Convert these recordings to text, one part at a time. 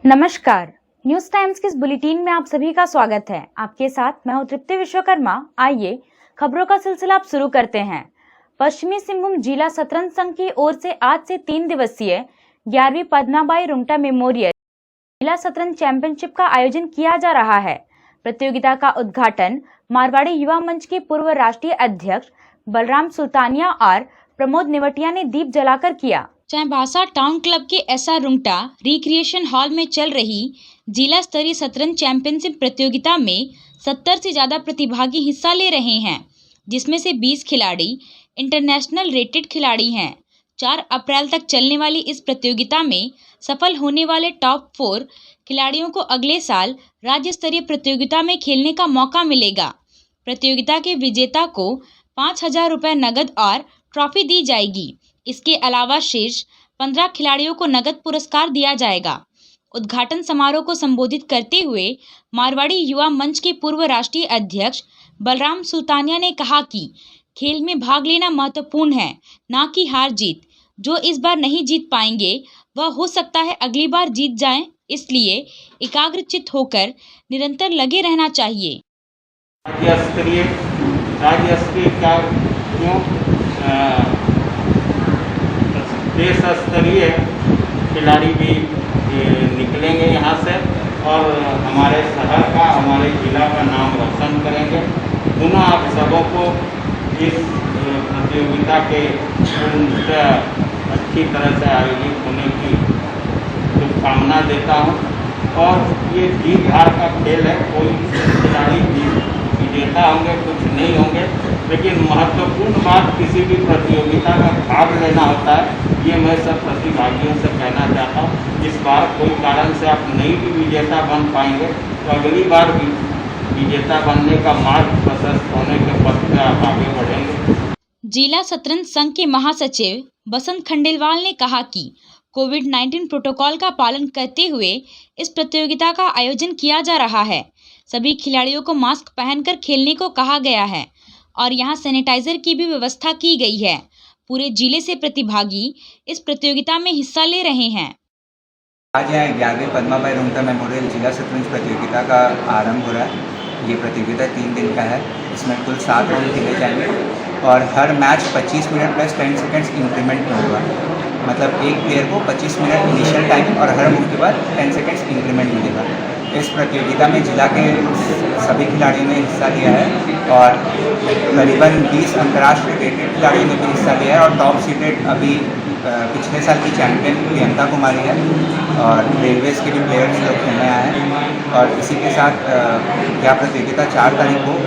नमस्कार, news times के इस बुलेटिन में आप सभी का स्वागत है। आपके साथ मैं हूं तृप्ति विश्वकर्मा। आइए खबरों का सिलसिला आप शुरू करते हैं। पश्चिमी सिंहभूम जिला शतरंज संघ की ओर से आज से 3 दिवसीय 11वीं पद्माबाई रुंगटा मेमोरियल जिला शतरंज चैंपियनशिप का आयोजन किया जा रहा है। प्रतियोगिता का उद्घाटन मारवाड़ी युवा मंच के पूर्व राष्ट्रीय अध्यक्ष बलराम सुल्तानिया और प्रमोद नेवटिया ने दीप जलाकर किया। चाईबासा टाउन क्लब के एसआर रुंगटा रिक्रिएशन हॉल में चल रही जिला स्तरीय शतरंज चैंपियनशिप प्रतियोगिता में 70 से ज्यादा प्रतिभागी हिस्सा ले रहे हैं, जिसमें से 20 खिलाड़ी इंटरनेशनल रेटेड खिलाड़ी हैं। 4 अप्रैल तक चलने वाली इस प्रतियोगिता में सफल होने वाले टॉप 4 खिलाड़ियों को अगले साल राज्य स्तरीय प्रतियोगिता में खेलने का मौका मिलेगा। प्रतियोगिता के विजेता को 5,000 रुपये नगद और ट्रॉफी दी जाएगी। इसके अलावा शेष 15 खिलाड़ियों को नगद पुरस्कार दिया जाएगा। उद्घाटन समारोह को संबोधित करते हुए मारवाड़ी युवा मंच के पूर्व राष्ट्रीय अध्यक्ष बलराम सुल्तानिया ने कहा कि खेल में भाग लेना महत्वपूर्ण है, ना कि हार जीत। जो इस बार नहीं जीत पाएंगे वह हो सकता है अगली बार जीत जाएं, इसलिए एकाग्रचित्त होकर निरंतर लगे रहना चाहिए। देश स्तरीय खिलाड़ी भी निकलेंगे यहाँ से और हमारे शहर का, हमारे जिला का नाम रोशन करेंगे। पुनः आप सबों को इस प्रतियोगिता के अच्छी तरह से आयोजित होने की शुभकामना देता हूँ। और ये जीत हार का खेल है, कोई खिलाड़ी विजेता होंगे, कुछ नहीं होंगे, लेकिन महत्वपूर्ण बात किसी भी प्रतियोगिता में भाग लेना होता है। ये मैं सब प्रतिभागियों से कहना चाहता हूँ। इस बार कोई कारण से आप नहीं भी विजेता बन पाएंगे तो अगली बार भी विजेता बनने का मार्ग प्रशस्त होने के पथ पे आप आगे बढ़ेंगे। जिला शतरंज संघ के महासचिव बसंत खंडेलवाल ने कहा कि कोविड-19 प्रोटोकॉल का पालन करते हुए इस प्रतियोगिता का आयोजन किया जा रहा है। सभी खिलाड़ियों को मास्क पहनकर खेलने को कहा गया है और यहाँ सैनिटाइजर की भी व्यवस्था की गई है। पूरे जिले से प्रतिभागी इस प्रतियोगिता में हिस्सा ले रहे हैं। आज यहाँ 11वीं पद्माबाई रुंगटा मेमोरियल जिला शतरंज प्रतियोगिता का आरंभ हो रहा है। ये प्रतियोगिता 3 दिन का है। इसमें कुल 7 राउंड खेले जाएंगे और हर match 25 minute plus 10 seconds increment में होगा। मतलब एक प्लेयर को 25 मिनट इनिशियल टाइम और हर मूव के बाद 10 सेकेंड्स इंक्रीमेंट मिलेगा। इस प्रतियोगिता में जिला के सभी खिलाड़ियों ने हिस्सा लिया है और करीबन 20 अंतर्राष्ट्रीय रेटेड खिलाड़ियों ने भी हिस्सा लिया है और टॉप सीटेड अभी पिछले साल की चैंपियन प्रियंका कुमारी है और रेलवेज के भी प्लेयर्स लोग खेलने आए हैं। और इसी के साथ यह प्रतियोगिता 4 तारीख को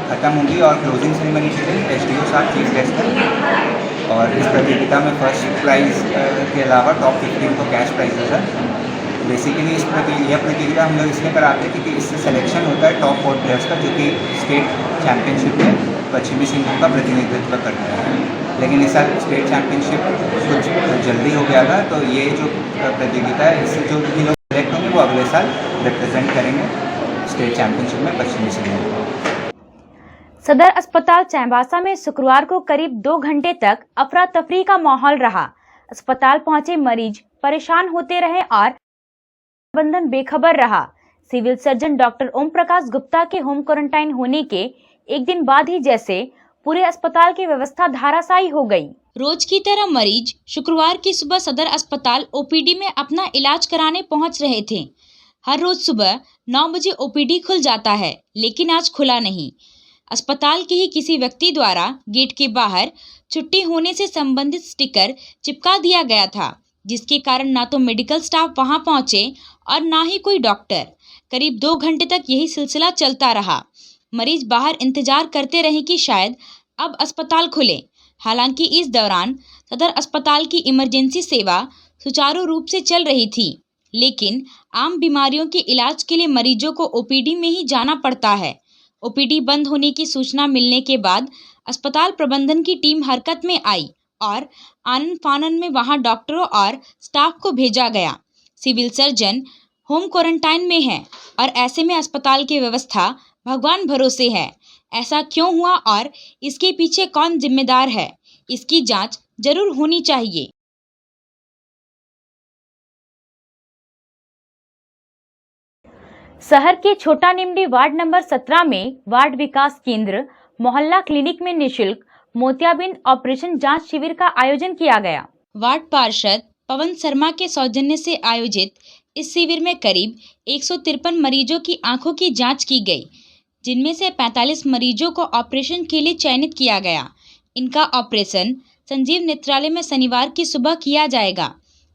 ख़त्म होगी और क्लोजिंग सेरेमनी के दिन SDO साथ चीफ गेस्ट है। और इस प्रतियोगिता में फर्स्ट प्राइज़ के अलावा टॉप 15 को कैश प्राइजेस है। बेसिकली यह प्रतियोगिता हम लोग इसलिए कराते हैं क्योंकि इससे सिलेक्शन होता है टॉप 4 प्लेयर्स का, जो कि स्टेट चैम्पियनशिप में पश्चिमी सिंहभूम का प्रतिनिधित्व करते हैं। लेकिन इस साल स्टेट चैम्पियनशिप कुछ जल्दी हो गया था, तो ये जो प्रतियोगिता है इससे जो भी लोग सेलेक्ट होंगे वो अगले साल रिप्रेजेंट करेंगे स्टेट चैम्पियनशिप में पश्चिमी सिंहभूम। सदर अस्पताल चाईबासा में शुक्रवार को करीब 2 घंटे तक अफरा तफरी का माहौल रहा। अस्पताल पहुंचे मरीज परेशान होते रहे और प्रबंधन बेखबर रहा। Civil surgeon doctor Om Prakash Gupta के होम क्वारंटाइन होने के एक दिन बाद ही जैसे पूरे अस्पताल की व्यवस्था धाराशायी हो गई। रोज की तरह मरीज शुक्रवार की सुबह सदर अस्पताल ओपीडी में अपना इलाज कराने पहुंच रहे थे। हर रोज सुबह 9 बजे ओपीडी खुल जाता है, लेकिन आज खुला नहीं। अस्पताल के ही किसी व्यक्ति द्वारा गेट के बाहर छुट्टी होने से संबंधित स्टिकर चिपका दिया गया था, जिसके कारण ना तो मेडिकल स्टाफ वहां पहुंचे और ना ही कोई डॉक्टर। करीब 2 घंटे तक यही सिलसिला चलता रहा। मरीज बाहर इंतजार करते रहे कि शायद अब अस्पताल खुले। हालांकि इस दौरान सदर अस्पताल की इमरजेंसी सेवा सुचारू रूप से चल रही थी, लेकिन आम बीमारियों के इलाज के लिए मरीजों को ओपीडी में ही जाना पड़ता है। ओपीडी बंद होने की सूचना मिलने के बाद अस्पताल प्रबंधन की टीम हरकत में आई और आनन फानन में वहां डॉक्टरों और स्टाफ को भेजा गया। सिविल सर्जन होम क्वारंटाइन में है और ऐसे में अस्पताल की व्यवस्था भगवान भरोसे है। ऐसा क्यों हुआ और इसके पीछे कौन जिम्मेदार है, इसकी जांच जरूर होनी चाहिए। शहर के छोटा निमडी वार्ड नंबर 17 में वार्ड विकास केंद्र मोहल्ला क्लिनिक में निशुल्क मोतियाबिंद ऑपरेशन जांच शिविर का आयोजन किया गया। वार्ड पार्षद पवन शर्मा के सौजन्य से आयोजित इस शिविर में करीब 153 मरीजों की आंखों की जांच की गई, जिनमें से 45 मरीजों को ऑपरेशन के लिए चयनित किया गया। इनका ऑपरेशन संजीव नेत्रालय में शनिवार की सुबह किया जाएगा।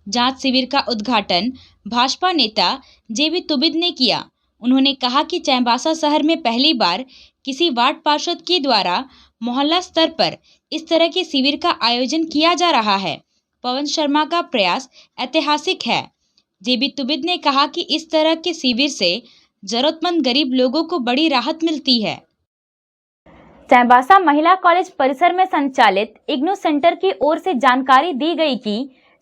जांच शिविर का उद्घाटन भाजपा नेता जेबी तुबिद ने किया। उन्होंने कहा कि चाईबासा शहर में पहली बार किसी वार्ड पार्षद के द्वारा मोहल्ला स्तर पर इस तरह के शिविर का आयोजन किया जा रहा है। पवन शर्मा का प्रयास ऐतिहासिक है। जेबी तुबिद ने कहा कि इस तरह के शिविर से जरूरतमंद गरीब लोगों को बड़ी राहत मिलती है। चाईबासा महिला कॉलेज परिसर में संचालित इग्नू सेंटर की ओर से जानकारी दी गई कि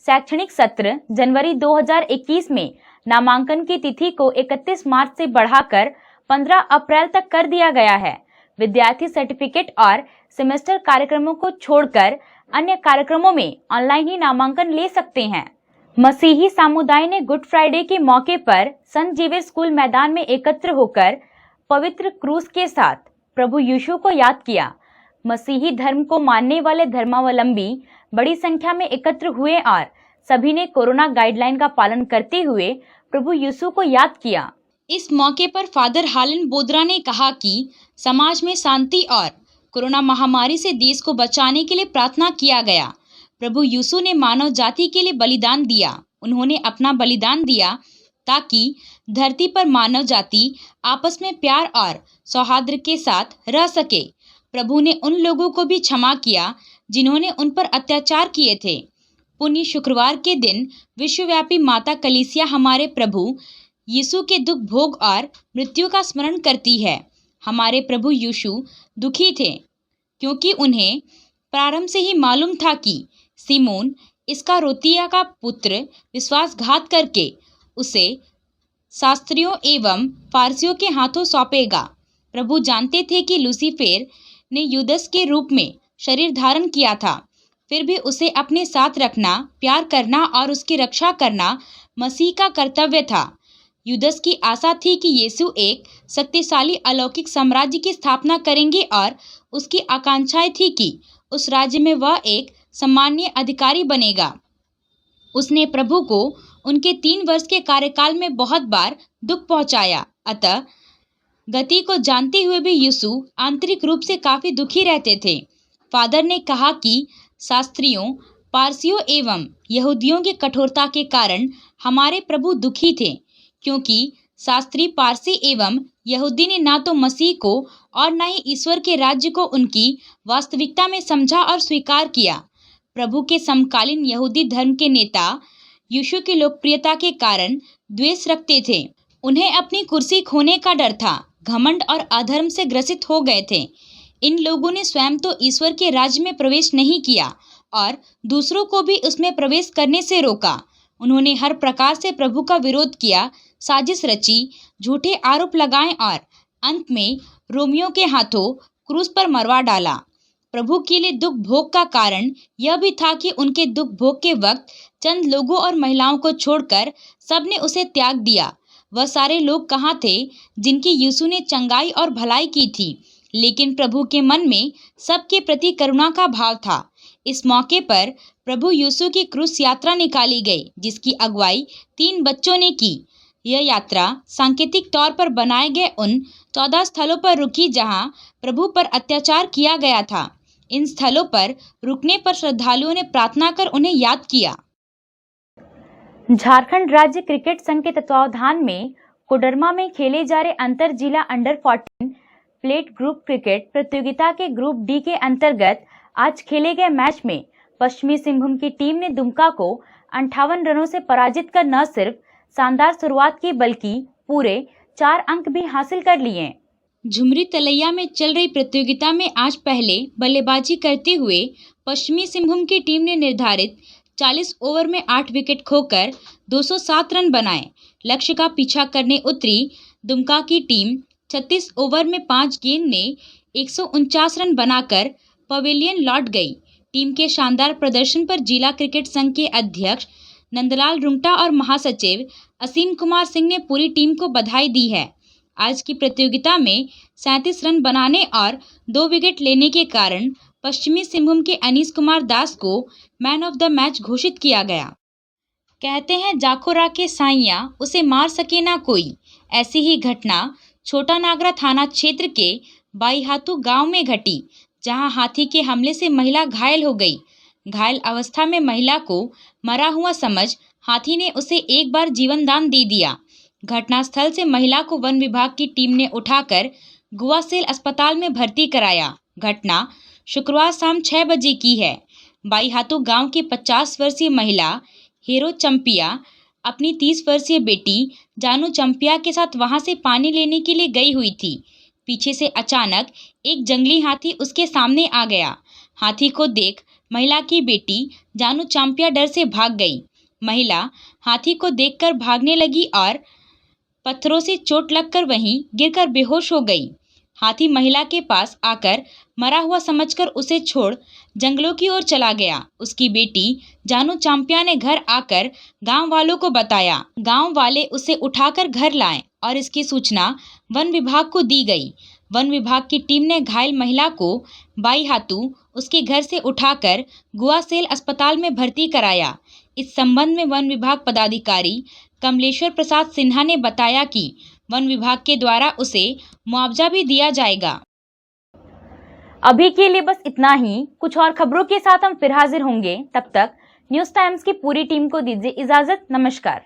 शैक्षणिक सत्र जनवरी 2021 में नामांकन की तिथि को 31 मार्च से बढ़ाकर 15 अप्रैल तक कर दिया गया है। विद्यार्थी सर्टिफिकेट और सेमेस्टर कार्यक्रमों को छोड़कर अन्य कार्यक्रमों में ऑनलाइन ही नामांकन ले सकते हैं। मसीही समुदाय ने गुड फ्राइडे के मौके पर संत जेवियर स्कूल मैदान में एकत्र होकर पवित्र क्रूस के साथ प्रभु यीशु को याद किया। मसीही धर्म को मानने वाले धर्मावलंबी बड़ी संख्या में एकत्र हुए और सभी ने कोरोना गाइडलाइन का पालन करते हुए प्रभु यीशु को याद किया। इस मौके पर फादर हालन बोदरा ने कहा कि समाज में शांति और कोरोना महामारी से देश को बचाने के लिए प्रार्थना किया गया। प्रभु यीशु ने मानव जाति के लिए बलिदान दिया। उन्होंने अपना बलिदान दिया ताकि धरती पर मानव जाति आपस में प्यार और सौहार्द के साथ रह सके। प्रभु ने उन लोगों को भी क्षमा किया जिन्होंने उन पर अत्याचार किए थे। पुण्य शुक्रवार के दिन विश्वव्यापी माता कलीसिया हमारे प्रभु यीशु के दुख भोग और मृत्यु का स्मरण करती है। हमारे प्रभु यीशु दुखी थे क्योंकि उन्हें प्रारंभ से ही मालूम था कि सिमोन इस्करियोती का पुत्र विश्वासघात करके उसे शास्त्रियों एवं फारसियों के हाथों सौंपेगा। प्रभु जानते थे कि लूसीफर ने यूदस के रूप में शरीर धारण किया था, फिर भी उसे अपने साथ रखना, प्यार करना और उसकी रक्षा करना मसीह का कर्तव्य था। यूदस की आशा थी कि यीशु एक शक्तिशाली अलौकिक साम्राज्य की स्थापना करेंगे और उसकी आकांक्षाएं थी कि उस राज्य में वह एक सम्मानीय अधिकारी बनेगा। उसने प्रभु को उनके 3 वर्ष के कार्यकाल में बहुत बार दुख पहुंचाया। अतः गति को जानते हुए भी यीशु आंतरिक रूप से काफी दुखी रहते थे। फादर ने कहा कि शास्त्रियों, पारसियों एवं यहूदियों की कठोरता के कारण हमारे प्रभु दुखी थे, क्योंकि शास्त्री, पारसी एवं यहूदी ने ना तो मसीह को और न ही ईश्वर के राज्य को उनकी वास्तविकता में समझा और स्वीकार किया। प्रभु के समकालीन यहूदी धर्म के नेता यीशु की लोकप्रियता के कारण द्वेष रखते थे। उन्हें अपनी कुर्सी खोने का डर था, घमंड और अधर्म से ग्रसित हो गए थे। इन लोगों ने स्वयं तो ईश्वर के राज्य में प्रवेश नहीं किया और दूसरों को भी उसमें प्रवेश करने से रोका। उन्होंने हर प्रकार से प्रभु का विरोध किया, साजिश रची, झूठे आरोप लगाए और अंत में रोमियों के हाथों क्रूस पर मरवा डाला। प्रभु के लिए दुख भोग का कारण यह भी था कि उनके दुख भोग के वक्त चंद लोगों और महिलाओं को छोड़कर सबने उसे त्याग दिया। वह सारे लोग कहाँ थे जिनकी यीशु ने चंगाई और भलाई की थी, लेकिन प्रभु के मन में सबके प्रति करुणा का भाव था। इस मौके पर प्रभु यीशु की क्रूस यात्रा निकाली गई, जिसकी अगुवाई 3 बच्चों ने की। यह यात्रा सांकेतिक तौर पर बनाए गए उन 14 स्थलों पर रुकी जहां प्रभु पर अत्याचार किया गया था। इन स्थलों पर रुकने पर श्रद्धालुओं ने प्रार्थना कर उन्हें याद किया। झारखंड राज्य क्रिकेट संघ के तत्वावधान में कोडरमा में खेले जा रहे अंतर जिला अंडर 14 प्लेट ग्रुप क्रिकेट प्रतियोगिता के ग्रुप डी के अंतर्गत आज खेले गए मैच में पश्चिमी सिंहभूम की टीम ने दुमका को 58 रनों से पराजित कर न सिर्फ शानदार शुरुआत की बल्कि पूरे 4 अंक भी हासिल कर लिए। झुमरी तलैया में चल रही प्रतियोगिता में आज पहले बल्लेबाजी करते हुए पश्चिमी सिंहभूम की टीम ने निर्धारित 40 ओवर में 8 विकेट खोकर 207 रन बनाए। लक्ष्य का पीछा करने उतरी दुमका की टीम 36 ओवर में 5 गेंद ने 149 रन बनाकर पवेलियन लौट गई। टीम के शानदार प्रदर्शन पर जिला क्रिकेट संघ के अध्यक्ष नंदलाल रुंगटा और महासचिव असीम कुमार सिंह ने पूरी टीम को बधाई दी है। आज की प्रतियोगिता में 37 रन बनाने और 2 विकेट लेने के कारण पश्चिमी सिंहभूम के अनीस कुमार दास को मैन ऑफ द मैच घोषित किया गया। कहते हैं जाखोरा के साइया उसे मार सके ना कोई। ऐसी ही घटना छोटा नागरा थाना क्षेत्र के बाईहातू गांव में घटी, जहां हाथी के हमले से महिला घायल हो गई। घायल अवस्था में महिला को मरा हुआ समझ हाथी ने उसे एक बार जीवन दान दे दिया। घटनास्थल से महिला को वन विभाग की टीम ने उठाकर गुआसेल अस्पताल में भर्ती कराया। घटना शुक्रवार शाम 6 बजे की है। बाईहातू गांव की 50 वर्षीय महिला हेरो चंपिया अपनी 30 वर्षीय बेटी जानू चंपिया के साथ वहां से पानी लेने के लिए गई हुई थी। पीछे से अचानक एक जंगली हाथी उसके सामने आ गया। हाथी को देख महिला की बेटी जानू चंपिया डर से भाग गई। महिला हाथी को देखकर भागने लगी और पत्थरों से चोट लगकर वहीं गिरकर बेहोश हो गई। हाथी महिला के पास आकर मरा हुआ समझकर उसे छोड़ जंगलों की ओर चला गया। उसकी बेटी जानू चांपिया ने घर आकर गांव वालों को बताया। गांव वाले उसे उठाकर घर लाए और इसकी सूचना वन विभाग को दी गई। वन विभाग की टीम ने घायल महिला को बाईहातू उसके घर से उठाकर गुआसेल अस्पताल में भर्ती कराया। इस संबंध में वन विभाग पदाधिकारी कमलेश्वर प्रसाद सिन्हा ने बताया कि वन विभाग के द्वारा उसे मुआवजा भी दिया जाएगा। अभी के लिए बस इतना ही। कुछ और खबरों के साथ हम फिर हाजिर होंगे। तब तक न्यूज़ टाइम्स की पूरी टीम को दीजिए इजाजत। नमस्कार।